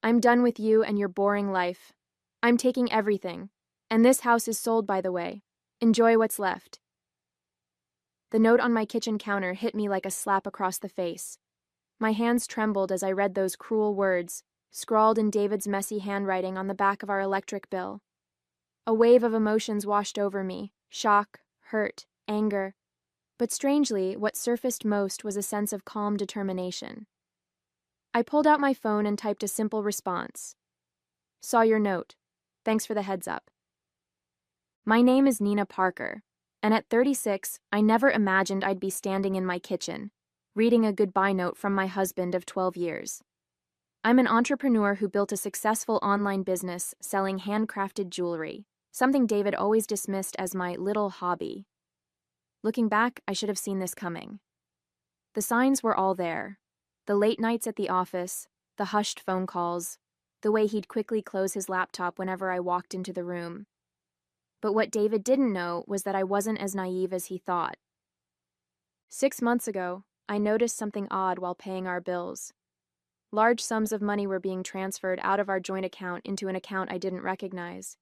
I'm done with you and your boring life. I'm taking everything. And this house is sold, by the way. Enjoy what's left." The note on my kitchen counter hit me like a slap across the face. My hands trembled as I read those cruel words, scrawled in David's messy handwriting on the back of our electric bill. A wave of emotions washed over me: shock, hurt, anger. But strangely, what surfaced most was a sense of calm determination. I pulled out my phone and typed a simple response. "Saw your note. Thanks for the heads up." My name is Nina Parker, and at 36, I never imagined I'd be standing in my kitchen, reading a goodbye note from my husband of 12 years. I'm an entrepreneur who built a successful online business selling handcrafted jewelry, something David always dismissed as my little hobby. Looking back, I should have seen this coming. The signs were all there. The late nights at the office, the hushed phone calls, the way he'd quickly close his laptop whenever I walked into the room. But what David didn't know was that I wasn't as naive as he thought. 6 months ago, I noticed something odd while paying our bills. Large sums of money were being transferred out of our joint account into an account I didn't recognize.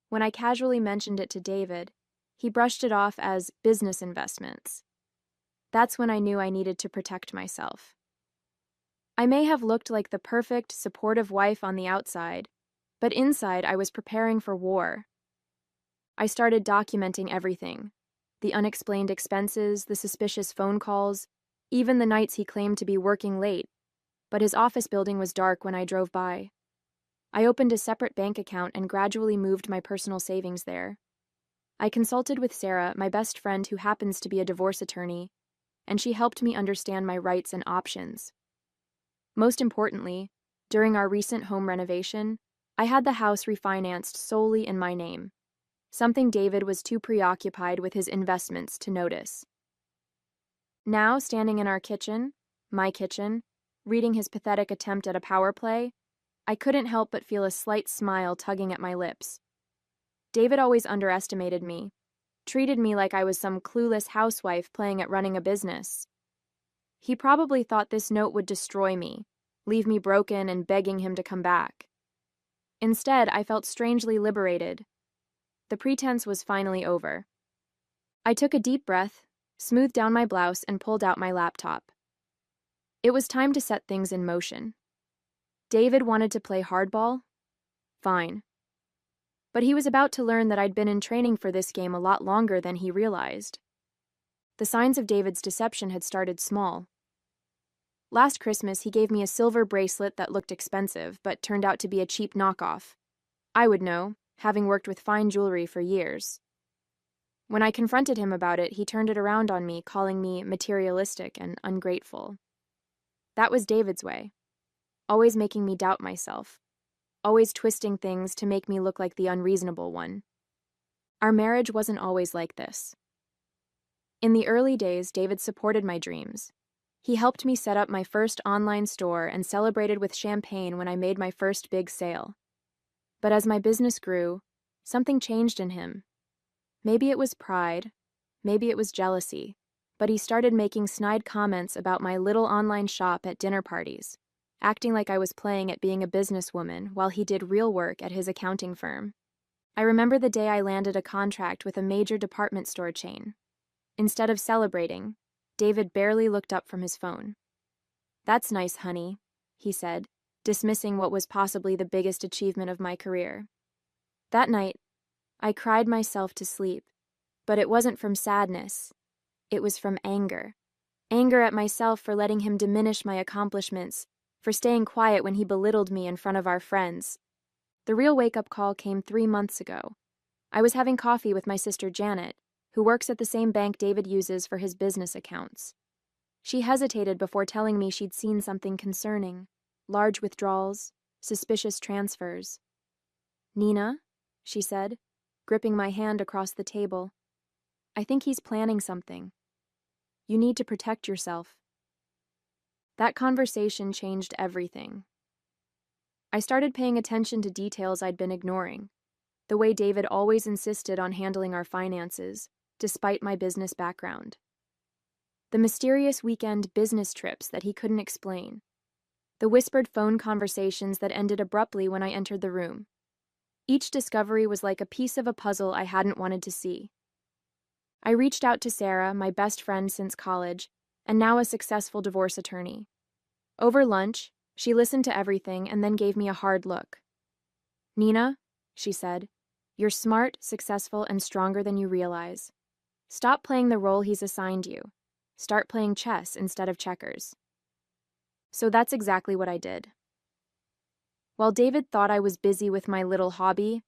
When I casually mentioned it to David, he brushed it off as business investments. That's when I knew I needed to protect myself. I may have looked like the perfect, supportive wife on the outside, but inside I was preparing for war. I started documenting everything: the unexplained expenses, the suspicious phone calls, even the nights he claimed to be working late, but his office building was dark when I drove by. I opened a separate bank account and gradually moved my personal savings there. I consulted with Sarah, my best friend who happens to be a divorce attorney, and she helped me understand my rights and options. Most importantly, during our recent home renovation, I had the house refinanced solely in my name, something David was too preoccupied with his investments to notice. Now, standing in our kitchen, my kitchen, reading his pathetic attempt at a power play, I couldn't help but feel a slight smile tugging at my lips. David always underestimated me, treated me like I was some clueless housewife playing at running a business. He probably thought this note would destroy me, leave me broken and begging him to come back. Instead, I felt strangely liberated. The pretense was finally over. I took a deep breath, smoothed down my blouse, and pulled out my laptop. It was time to set things in motion. David wanted to play hardball? Fine. But he was about to learn that I'd been in training for this game a lot longer than he realized. The signs of David's deception had started small. Last Christmas, he gave me a silver bracelet that looked expensive, but turned out to be a cheap knockoff. I would know, having worked with fine jewelry for years. When I confronted him about it, he turned it around on me, calling me materialistic and ungrateful. That was David's way, always making me doubt myself, always twisting things to make me look like the unreasonable one. Our marriage wasn't always like this. In the early days, David supported my dreams. He helped me set up my first online store and celebrated with champagne when I made my first big sale. But as my business grew, something changed in him. Maybe it was pride, maybe it was jealousy, but he started making snide comments about my little online shop at dinner parties, acting like I was playing at being a businesswoman while he did real work at his accounting firm. I remember the day I landed a contract with a major department store chain. Instead of celebrating, David barely looked up from his phone. "That's nice, honey," he said, dismissing what was possibly the biggest achievement of my career. That night, I cried myself to sleep, but it wasn't from sadness. It was from anger. Anger at myself for letting him diminish my accomplishments, for staying quiet when he belittled me in front of our friends. The real wake-up call came 3 months ago. I was having coffee with my sister Janet, who works at the same bank David uses for his business accounts. She hesitated before telling me she'd seen something concerning: large withdrawals, suspicious transfers. "Nina," she said, gripping my hand across the table, "I think he's planning something. You need to protect yourself." That conversation changed everything. I started paying attention to details I'd been ignoring: the way David always insisted on handling our finances, despite my business background. The mysterious weekend business trips that he couldn't explain. the whispered phone conversations that ended abruptly when I entered the room. Each discovery was like a piece of a puzzle I hadn't wanted to see. I reached out to Sarah, my best friend since college, and now a successful divorce attorney. Over lunch, she listened to everything and then gave me a hard look. "Nina," she said, "you're smart, successful, and stronger than you realize. Stop playing the role he's assigned you. Start playing chess instead of checkers." So that's exactly what I did. While David thought I was busy with my little hobby,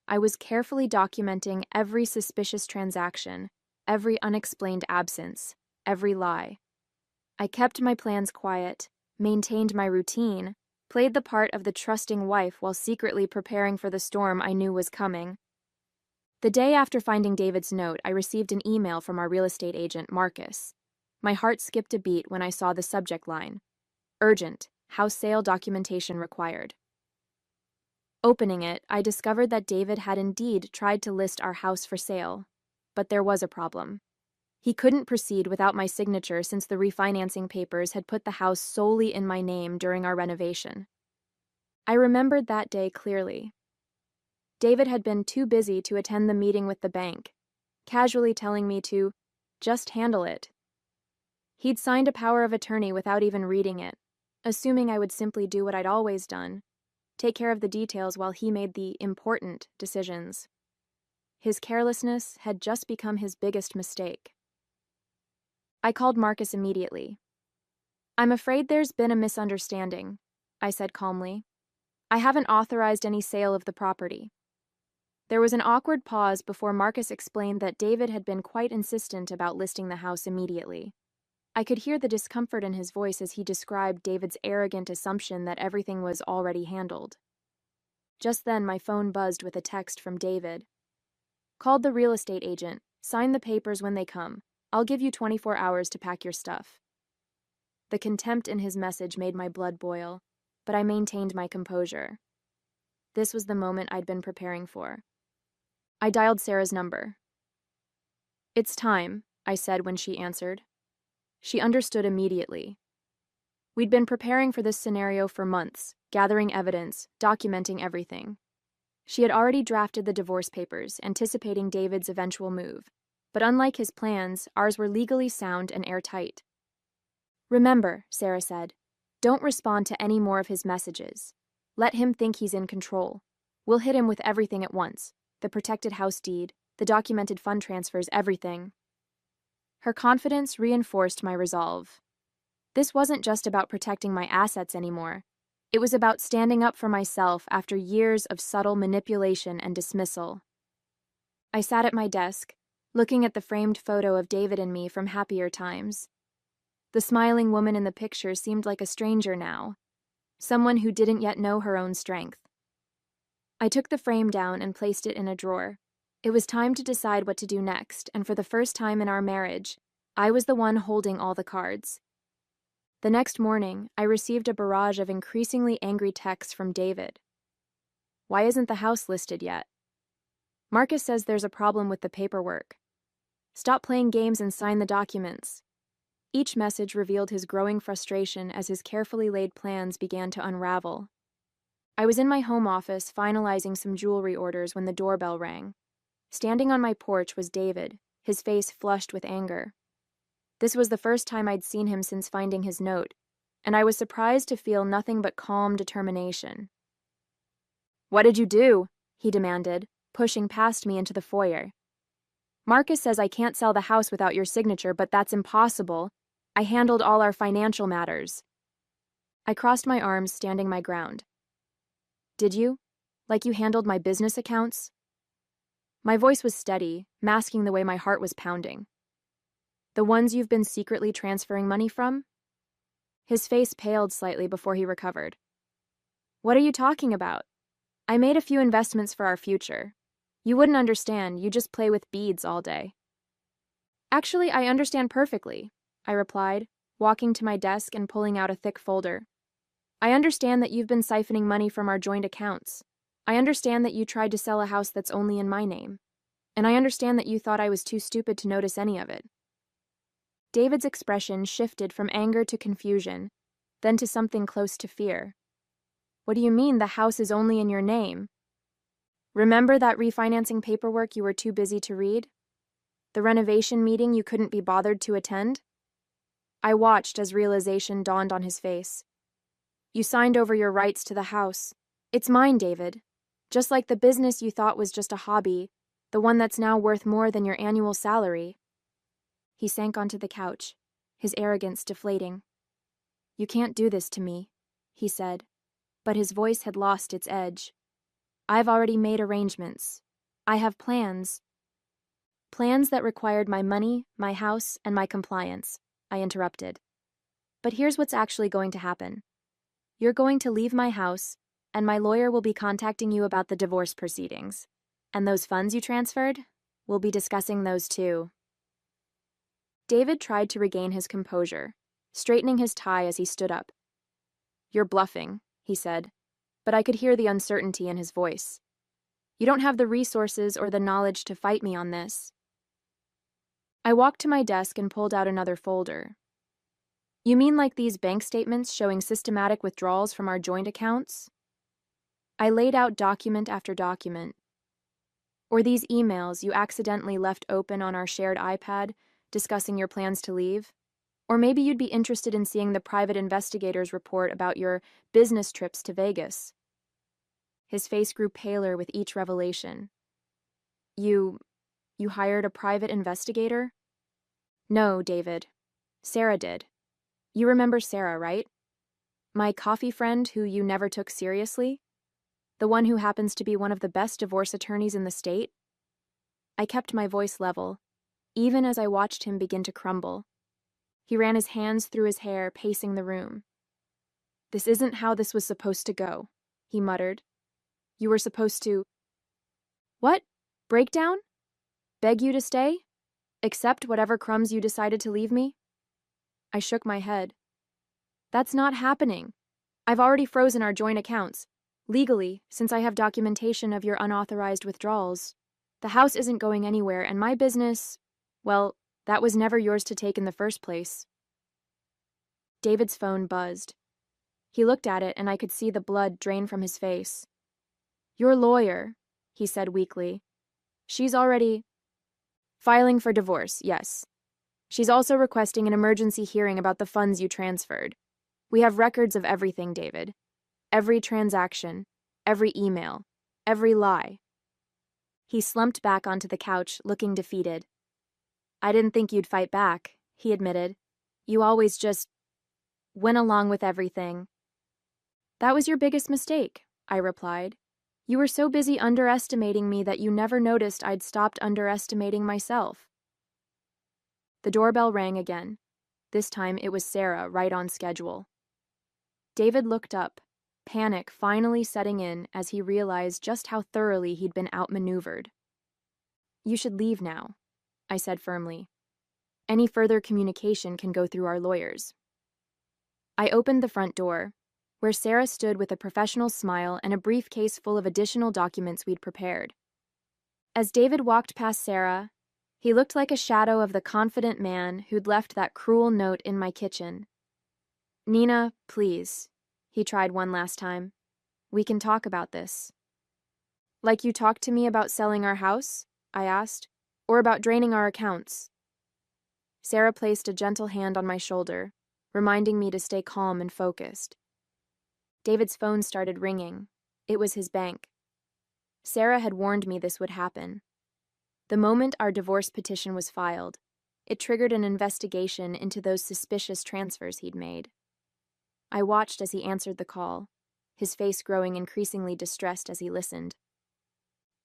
I was carefully documenting every suspicious transaction, every unexplained absence, every lie. I kept my plans quiet, maintained my routine, played the part of the trusting wife while secretly preparing for the storm I knew was coming. The day after finding David's note, I received an email from our real estate agent, Marcus. My heart skipped a beat when I saw the subject line: "Urgent, house sale documentation required." Opening it, I discovered that David had indeed tried to list our house for sale, but there was a problem. He couldn't proceed without my signature since the refinancing papers had put the house solely in my name during our renovation. I remembered that day clearly. David had been too busy to attend the meeting with the bank, casually telling me to just handle it. He'd signed a power of attorney without even reading it, assuming I would simply do what I'd always done, take care of the details while he made the important decisions. His carelessness had just become his biggest mistake. I called Marcus immediately. "I'm afraid there's been a misunderstanding," I said calmly. "I haven't authorized any sale of the property." There was an awkward pause before Marcus explained that David had been quite insistent about listing the house immediately. I could hear the discomfort in his voice as he described David's arrogant assumption that everything was already handled. Just then, my phone buzzed with a text from David. "Called the real estate agent. Sign the papers when they come. I'll give you 24 hours to pack your stuff." The contempt in his message made my blood boil, but I maintained my composure. This was the moment I'd been preparing for. I dialed Sarah's number. "It's time," I said when she answered. She understood immediately. We'd been preparing for this scenario for months, gathering evidence, documenting everything. She had already drafted the divorce papers, anticipating David's eventual move, but unlike his plans, ours were legally sound and airtight. "Remember," Sarah said, "don't respond to any more of his messages. Let him think he's in control. We'll hit him with everything at once: the protected house deed, the documented fund transfers, everything." Her confidence reinforced my resolve. This wasn't just about protecting my assets anymore. It was about standing up for myself after years of subtle manipulation and dismissal. I sat at my desk, looking at the framed photo of David and me from happier times. The smiling woman in the picture seemed like a stranger now, someone who didn't yet know her own strength. I took the frame down and placed it in a drawer. It was time to decide what to do next, and for the first time in our marriage, I was the one holding all the cards. The next morning, I received a barrage of increasingly angry texts from David. "Why isn't the house listed yet? Marcus says there's a problem with the paperwork. Stop playing games and sign the documents." Each message revealed his growing frustration as his carefully laid plans began to unravel. I was in my home office finalizing some jewelry orders when the doorbell rang. Standing on my porch was David, his face flushed with anger. This was the first time I'd seen him since finding his note, and I was surprised to feel nothing but calm determination. "What did you do?" he demanded, pushing past me into the foyer. "Marcus says I can't sell the house without your signature, but that's impossible. I handled all our financial matters." I crossed my arms, standing my ground. "Did you? Like you handled my business accounts?" My voice was steady, masking the way my heart was pounding. "The ones you've been secretly transferring money from?" His face paled slightly before he recovered. "What are you talking about? I made a few investments for our future. You wouldn't understand, you just play with beads all day." "Actually, I understand perfectly," I replied, walking to my desk and pulling out a thick folder. "I understand that you've been siphoning money from our joint accounts. I understand that you tried to sell a house that's only in my name. And I understand that you thought I was too stupid to notice any of it." David's expression shifted from anger to confusion, then to something close to fear. What do you mean the house is only in your name? Remember that refinancing paperwork you were too busy to read? The renovation meeting you couldn't be bothered to attend? I watched as realization dawned on his face. You signed over your rights to the house. It's mine, David. Just like the business you thought was just a hobby, the one that's now worth more than your annual salary. He sank onto the couch, his arrogance deflating. You can't do this to me, he said, but his voice had lost its edge. I've already made arrangements. I have plans. Plans that required my money, my house, and my compliance, I interrupted. But here's what's actually going to happen. You're going to leave my house, and my lawyer will be contacting you about the divorce proceedings. And those funds you transferred? We'll be discussing those too. David tried to regain his composure, straightening his tie as he stood up. You're bluffing, he said, but I could hear the uncertainty in his voice. You don't have the resources or the knowledge to fight me on this. I walked to my desk and pulled out another folder. You mean like these bank statements showing systematic withdrawals from our joint accounts? I laid out document after document. Or these emails you accidentally left open on our shared iPad discussing your plans to leave? Or maybe you'd be interested in seeing the private investigator's report about your business trips to Vegas. His face grew paler with each revelation. You hired a private investigator? No, David. Sarah did. You remember Sarah, right? My coffee friend who you never took seriously? The one who happens to be one of the best divorce attorneys in the state? I kept my voice level, even as I watched him begin to crumble. He ran his hands through his hair, pacing the room. This isn't how this was supposed to go, he muttered. You were supposed to... What? Breakdown? Beg you to stay? Accept whatever crumbs you decided to leave me? I shook my head. That's not happening. I've already frozen our joint accounts. Legally, since I have documentation of your unauthorized withdrawals. The house isn't going anywhere, and my business, well, that was never yours to take in the first place. David's phone buzzed. He looked at it, and I could see the blood drain from his face. Your lawyer, he said weakly. She's already... Filing for divorce, yes. She's also requesting an emergency hearing about the funds you transferred. We have records of everything, David. Every transaction, every email, every lie. He slumped back onto the couch, looking defeated. I didn't think you'd fight back, he admitted. You always just went along with everything. That was your biggest mistake, I replied. You were so busy underestimating me that you never noticed I'd stopped underestimating myself. The doorbell rang again. This time it was Sarah, right on schedule. David looked up, panic finally setting in as he realized just how thoroughly he'd been outmaneuvered. You should leave now, I said firmly. Any further communication can go through our lawyers. I opened the front door, where Sarah stood with a professional smile and a briefcase full of additional documents we'd prepared. As David walked past Sarah, he looked like a shadow of the confident man who'd left that cruel note in my kitchen. Nina, please, he tried one last time. We can talk about this. Like you talked to me about selling our house? I asked. Or about draining our accounts? Sarah placed a gentle hand on my shoulder, reminding me to stay calm and focused. David's phone started ringing. It was his bank. Sarah had warned me this would happen. The moment our divorce petition was filed, it triggered an investigation into those suspicious transfers he'd made. I watched as he answered the call, his face growing increasingly distressed as he listened.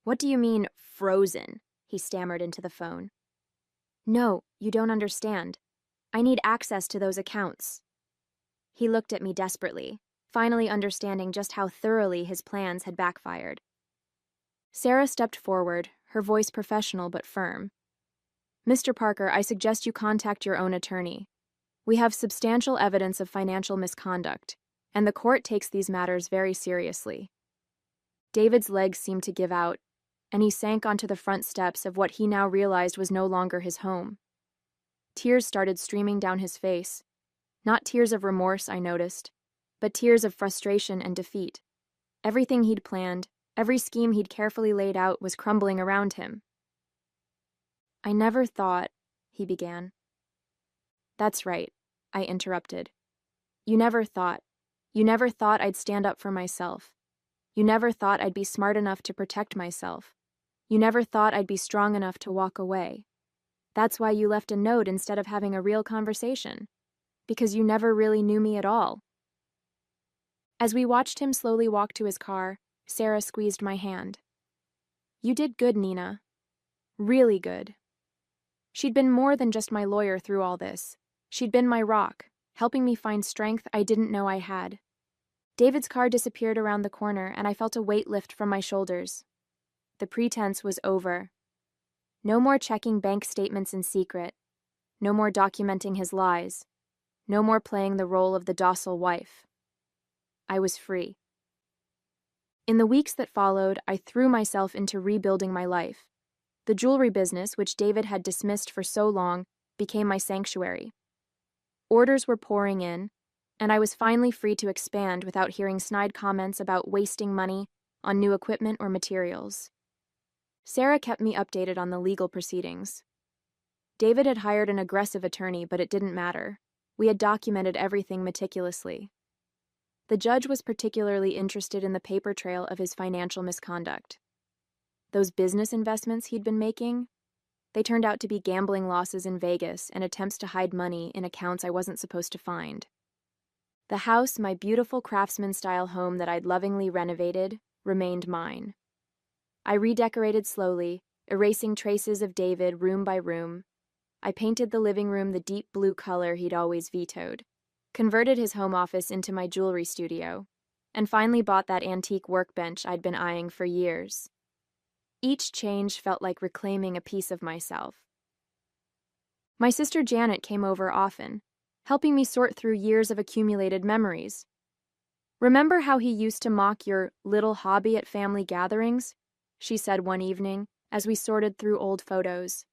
What do you mean, frozen? He stammered into the phone. No, you don't understand. I need access to those accounts. He looked at me desperately, finally understanding just how thoroughly his plans had backfired. Sarah stepped forward, her voice professional but firm. Mr. Parker, I suggest you contact your own attorney. We have substantial evidence of financial misconduct, and the court takes these matters very seriously. David's legs seemed to give out, and he sank onto the front steps of what he now realized was no longer his home. Tears started streaming down his face, Not tears of remorse, I noticed, but tears of frustration and defeat. Everything he'd planned, every scheme he'd carefully laid out was crumbling around him. "I never thought," he began. "That's right," I interrupted. You never thought I'd stand up for myself. You never thought I'd be smart enough to protect myself. You never thought I'd be strong enough to walk away. That's why you left a note instead of having a real conversation. Because you never really knew me at all." As we watched him slowly walk to his car, Sarah squeezed my hand. "You did good, Nina. Really good." She'd been more than just my lawyer through all this. She'd been my rock, helping me find strength I didn't know I had. David's car disappeared around the corner, and I felt a weight lift from my shoulders. The pretense was over. No more checking bank statements in secret. No more documenting his lies. No more playing the role of the docile wife. I was free. In the weeks that followed, I threw myself into rebuilding my life. The jewelry business, which David had dismissed for so long, became my sanctuary. Orders were pouring in, and I was finally free to expand without hearing snide comments about wasting money on new equipment or materials. Sarah kept me updated on the legal proceedings. David had hired an aggressive attorney, but it didn't matter. We had documented everything meticulously. The judge was particularly interested in the paper trail of his financial misconduct. Those business investments he'd been making, they turned out to be gambling losses in Vegas and attempts to hide money in accounts I wasn't supposed to find. The house, my beautiful craftsman-style home that I'd lovingly renovated, remained mine. I redecorated slowly, erasing traces of David room by room. I painted the living room the deep blue color he'd always vetoed, converted his home office into my jewelry studio, and finally bought that antique workbench I'd been eyeing for years. Each change felt like reclaiming a piece of myself. My sister Janet came over often, helping me sort through years of accumulated memories. "Remember how he used to mock your little hobby at family gatherings?" she said one evening as we sorted through old photos.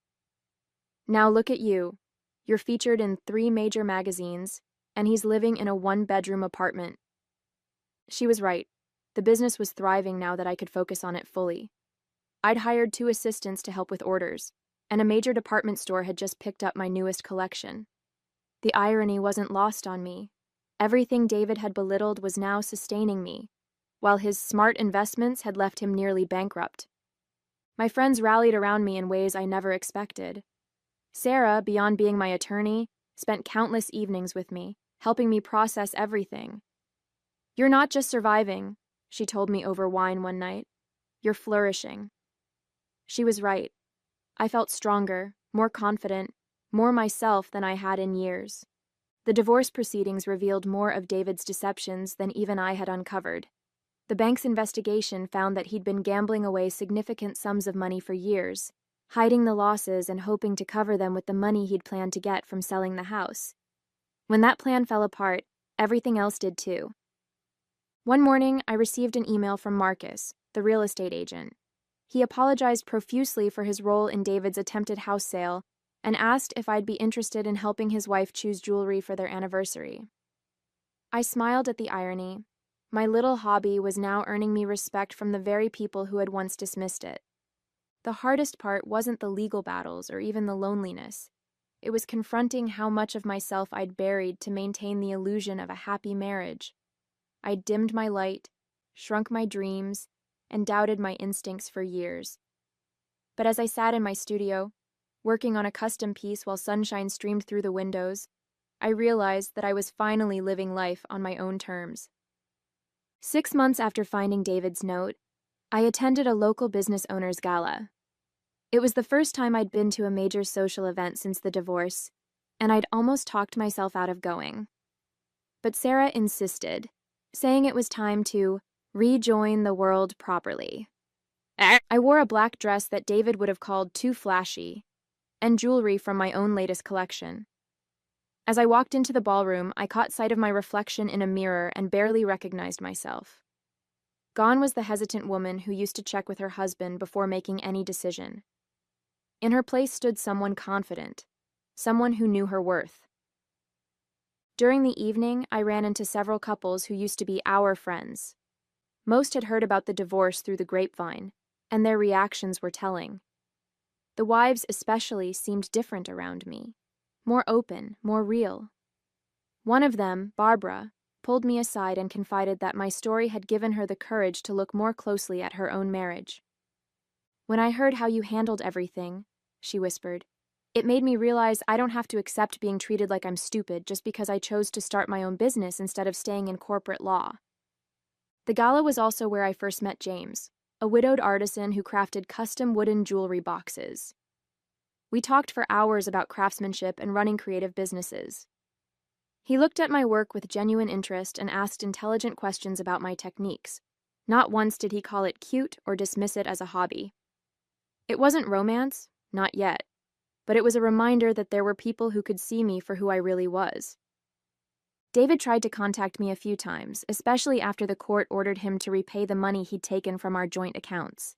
"Now look at you. You're featured in 3 major magazines, and he's living in a 1-bedroom apartment." She was right. The business was thriving now that I could focus on it fully. I'd hired 2 assistants to help with orders, and a major department store had just picked up my newest collection. The irony wasn't lost on me. Everything David had belittled was now sustaining me, while his smart investments had left him nearly bankrupt. My friends rallied around me in ways I never expected. Sarah, beyond being my attorney, spent countless evenings with me, helping me process everything. "You're not just surviving," she told me over wine one night. "You're flourishing." She was right. I felt stronger, more confident, more myself than I had in years. The divorce proceedings revealed more of David's deceptions than even I had uncovered. The bank's investigation found that he'd been gambling away significant sums of money for years, hiding the losses and hoping to cover them with the money he'd planned to get from selling the house. When that plan fell apart, everything else did too. One morning, I received an email from Marcus, the real estate agent. He apologized profusely for his role in David's attempted house sale and asked if I'd be interested in helping his wife choose jewelry for their anniversary. I smiled at the irony. My little hobby was now earning me respect from the very people who had once dismissed it. The hardest part wasn't the legal battles or even the loneliness. It was confronting how much of myself I'd buried to maintain the illusion of a happy marriage. I'd dimmed my light, shrunk my dreams, and doubted my instincts for years. But as I sat in my studio, working on a custom piece while sunshine streamed through the windows, I realized that I was finally living life on my own terms. 6 months after finding David's note, I attended a local business owners gala. It was the first time I'd been to a major social event since the divorce, and I'd almost talked myself out of going. But Sarah insisted, saying it was time to rejoin the world properly. I wore a black dress that David would have called too flashy, and jewelry from my own latest collection. As I walked into the ballroom, I caught sight of my reflection in a mirror and barely recognized myself. Gone was the hesitant woman who used to check with her husband before making any decision. In her place stood someone confident, someone who knew her worth. During the evening, I ran into several couples who used to be our friends. Most had heard about the divorce through the grapevine, and their reactions were telling. The wives especially seemed different around me, more open, more real. One of them, Barbara, pulled me aside and confided that my story had given her the courage to look more closely at her own marriage. "When I heard how you handled everything," she whispered, "it made me realize I don't have to accept being treated like I'm stupid just because I chose to start my own business instead of staying in corporate law." The gala was also where I first met James, a widowed artisan who crafted custom wooden jewelry boxes. We talked for hours about craftsmanship and running creative businesses. He looked at my work with genuine interest and asked intelligent questions about my techniques. Not once did he call it cute or dismiss it as a hobby. It wasn't romance, not yet, but it was a reminder that there were people who could see me for who I really was. David tried to contact me a few times, especially after the court ordered him to repay the money he'd taken from our joint accounts.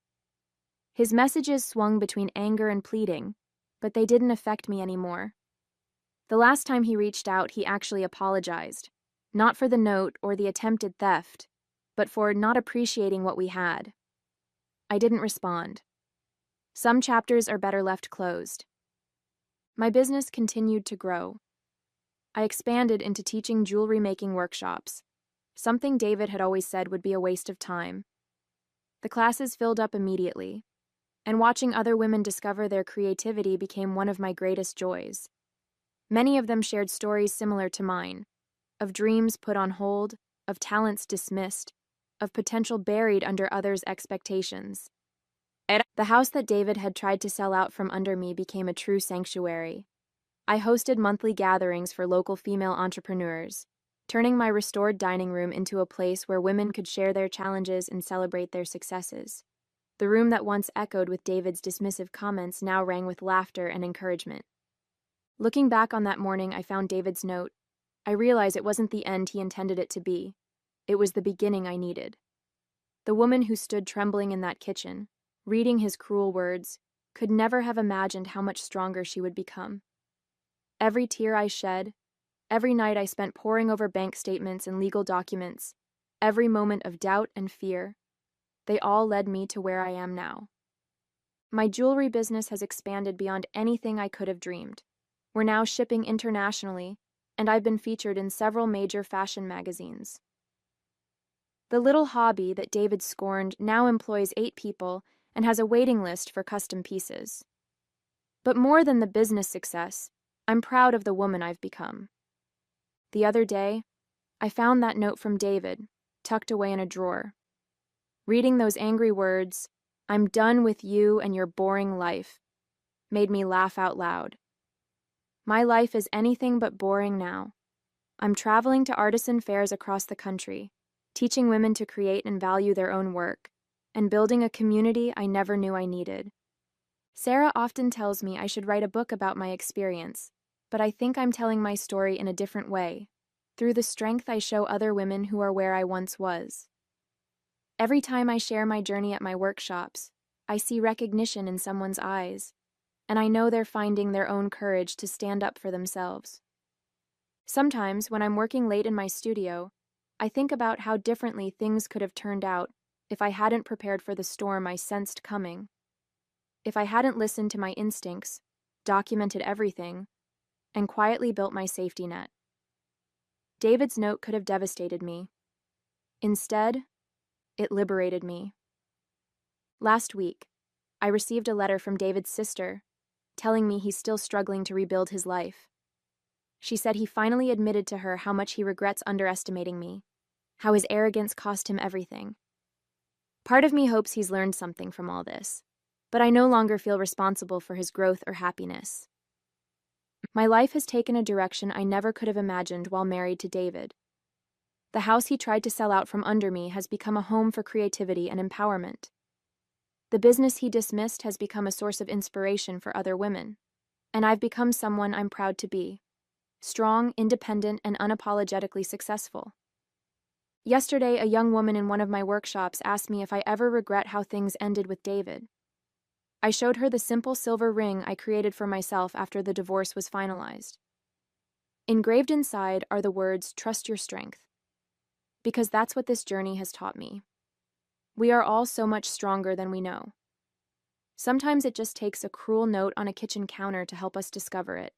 His messages swung between anger and pleading, but they didn't affect me anymore. The last time he reached out, he actually apologized, not for the note or the attempted theft, but for not appreciating what we had. I didn't respond. Some chapters are better left closed. My business continued to grow. I expanded into teaching jewelry making workshops, something David had always said would be a waste of time. The classes filled up immediately, and watching other women discover their creativity became one of my greatest joys. Many of them shared stories similar to mine, of dreams put on hold, of talents dismissed, of potential buried under others' expectations. The house that David had tried to sell out from under me became a true sanctuary. I hosted monthly gatherings for local female entrepreneurs, turning my restored dining room into a place where women could share their challenges and celebrate their successes. The room that once echoed with David's dismissive comments now rang with laughter and encouragement. Looking back on that morning, I found David's note. I realized it wasn't the end he intended it to be. It was the beginning I needed. The woman who stood trembling in that kitchen, reading his cruel words, could never have imagined how much stronger she would become. Every tear I shed, every night I spent poring over bank statements and legal documents, every moment of doubt and fear, they all led me to where I am now. My jewelry business has expanded beyond anything I could have dreamed. We're now shipping internationally, and I've been featured in several major fashion magazines. The little hobby that David scorned now employs 8 people and has a waiting list for custom pieces. But more than the business success, I'm proud of the woman I've become. The other day, I found that note from David, tucked away in a drawer. Reading those angry words, "I'm done with you and your boring life," made me laugh out loud. My life is anything but boring now. I'm traveling to artisan fairs across the country, teaching women to create and value their own work, and building a community I never knew I needed. Sarah often tells me I should write a book about my experience, but I think I'm telling my story in a different way, through the strength I show other women who are where I once was. Every time I share my journey at my workshops, I see recognition in someone's eyes, and I know they're finding their own courage to stand up for themselves. Sometimes, when I'm working late in my studio, I think about how differently things could have turned out if I hadn't prepared for the storm I sensed coming. If I hadn't listened to my instincts, documented everything, and quietly built my safety net. David's note could have devastated me. Instead, it liberated me. Last week, I received a letter from David's sister, telling me he's still struggling to rebuild his life. She said he finally admitted to her how much he regrets underestimating me, how his arrogance cost him everything. Part of me hopes he's learned something from all this, but I no longer feel responsible for his growth or happiness. My life has taken a direction I never could have imagined while married to David. The house he tried to sell out from under me has become a home for creativity and empowerment. The business he dismissed has become a source of inspiration for other women, and I've become someone I'm proud to be: strong, independent, and unapologetically successful. Yesterday, a young woman in one of my workshops asked me if I ever regret how things ended with David. I showed her the simple silver ring I created for myself after the divorce was finalized. Engraved inside are the words, "Trust your strength." Because that's what this journey has taught me. We are all so much stronger than we know. Sometimes it just takes a cruel note on a kitchen counter to help us discover it.